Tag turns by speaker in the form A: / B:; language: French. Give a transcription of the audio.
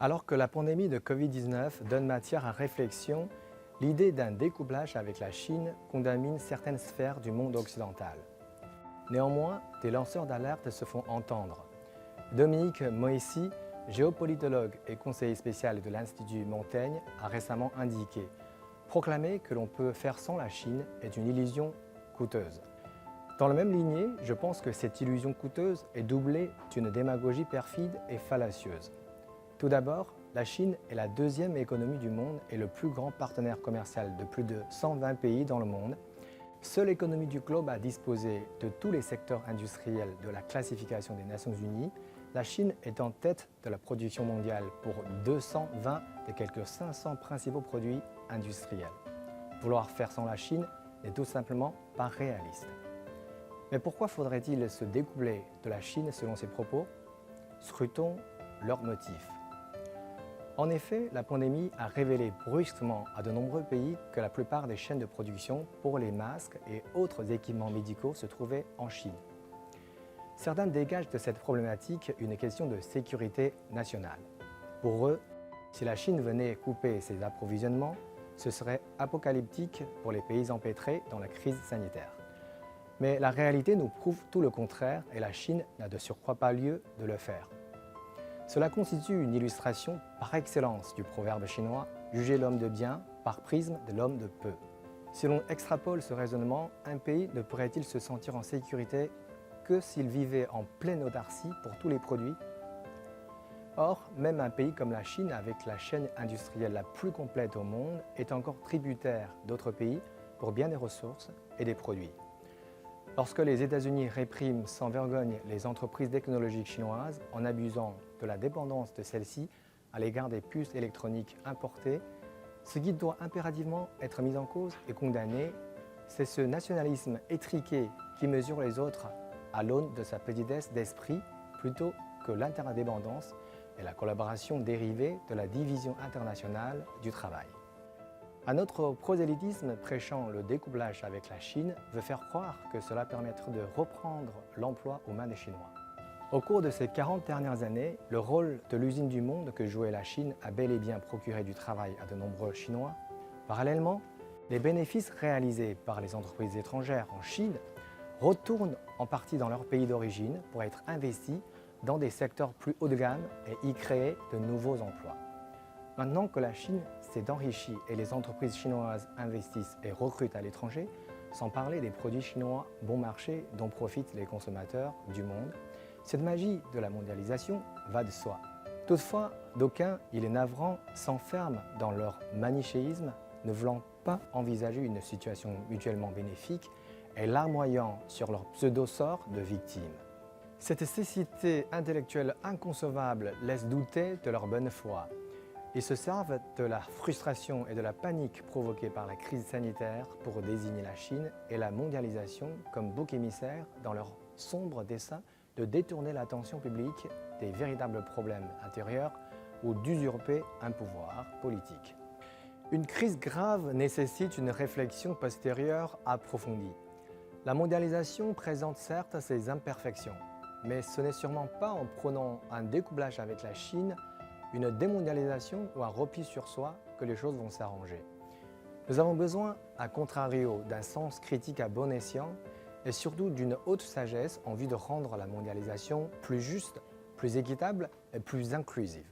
A: Alors que la pandémie de Covid-19 donne matière à réflexion, l'idée d'un découplage avec la Chine contamine certaines sphères du monde occidental. Néanmoins, des lanceurs d'alerte se font entendre. Dominique Moissy, géopolitologue et conseiller spécial de l'Institut Montaigne, a récemment indiqué « Proclamer que l'on peut faire sans la Chine est une illusion coûteuse ». Dans la même lignée, je pense que cette illusion coûteuse est doublée d'une démagogie perfide et fallacieuse. Tout d'abord, la Chine est la deuxième économie du monde et le plus grand partenaire commercial de plus de 120 pays dans le monde. Seule économie du globe à disposer de tous les secteurs industriels de la classification des Nations Unies, la Chine est en tête de la production mondiale pour 220 des quelques 500 principaux produits industriels. Vouloir faire sans la Chine n'est tout simplement pas réaliste. Mais pourquoi faudrait-il se découpler de la Chine selon ces propos? Scrutons leurs motifs. En effet, la pandémie a révélé brusquement à de nombreux pays que la plupart des chaînes de production pour les masques et autres équipements médicaux se trouvaient en Chine. Certains dégagent de cette problématique une question de sécurité nationale. Pour eux, si la Chine venait couper ses approvisionnements, ce serait apocalyptique pour les pays empêtrés dans la crise sanitaire. Mais la réalité nous prouve tout le contraire et la Chine n'a de surcroît pas lieu de le faire. Cela constitue une illustration par excellence du proverbe chinois « Juger l'homme de bien par prisme de l'homme de peu ». Si l'on extrapole ce raisonnement, un pays ne pourrait-il se sentir en sécurité que s'il vivait en pleine autarcie pour tous les produits? Or, même un pays comme la Chine, avec la chaîne industrielle la plus complète au monde, est encore tributaire d'autres pays pour bien des ressources et des produits. Lorsque les États-Unis répriment sans vergogne les entreprises technologiques chinoises en abusant de la dépendance de celles-ci à l'égard des puces électroniques importées, ce qui doit impérativement être mis en cause et condamné, c'est ce nationalisme étriqué qui mesure les autres à l'aune de sa petitesse d'esprit plutôt que l'interdépendance et la collaboration dérivée de la division internationale du travail. Un autre prosélytisme prêchant le découplage avec la Chine veut faire croire que cela permettrait de reprendre l'emploi aux mains des Chinois. Au cours de ces 40 dernières années, le rôle de l'usine du monde que jouait la Chine a bel et bien procuré du travail à de nombreux Chinois. Parallèlement, les bénéfices réalisés par les entreprises étrangères en Chine retournent en partie dans leur pays d'origine pour être investis dans des secteurs plus haut de gamme et y créer de nouveaux emplois. Maintenant que la Chine s'est enrichie et les entreprises chinoises investissent et recrutent à l'étranger, sans parler des produits chinois bon marché dont profitent les consommateurs du monde, cette magie de la mondialisation va de soi. Toutefois, d'aucuns, il est navrant, s'enferment dans leur manichéisme, ne voulant pas envisager une situation mutuellement bénéfique et larmoyant sur leur pseudo-sort de victimes. Cette cécité intellectuelle inconcevable laisse douter de leur bonne foi. Ils se servent de la frustration et de la panique provoquée par la crise sanitaire pour désigner la Chine et la mondialisation comme bouc émissaire dans leur sombre dessein de détourner l'attention publique des véritables problèmes intérieurs ou d'usurper un pouvoir politique. Une crise grave nécessite une réflexion postérieure approfondie. La mondialisation présente certes ses imperfections, mais ce n'est sûrement pas en prônant un découplage avec la Chine, une démondialisation ou un repli sur soi que les choses vont s'arranger. Nous avons besoin, à contrario, d'un sens critique à bon escient et surtout d'une haute sagesse en vue de rendre la mondialisation plus juste, plus équitable et plus inclusive.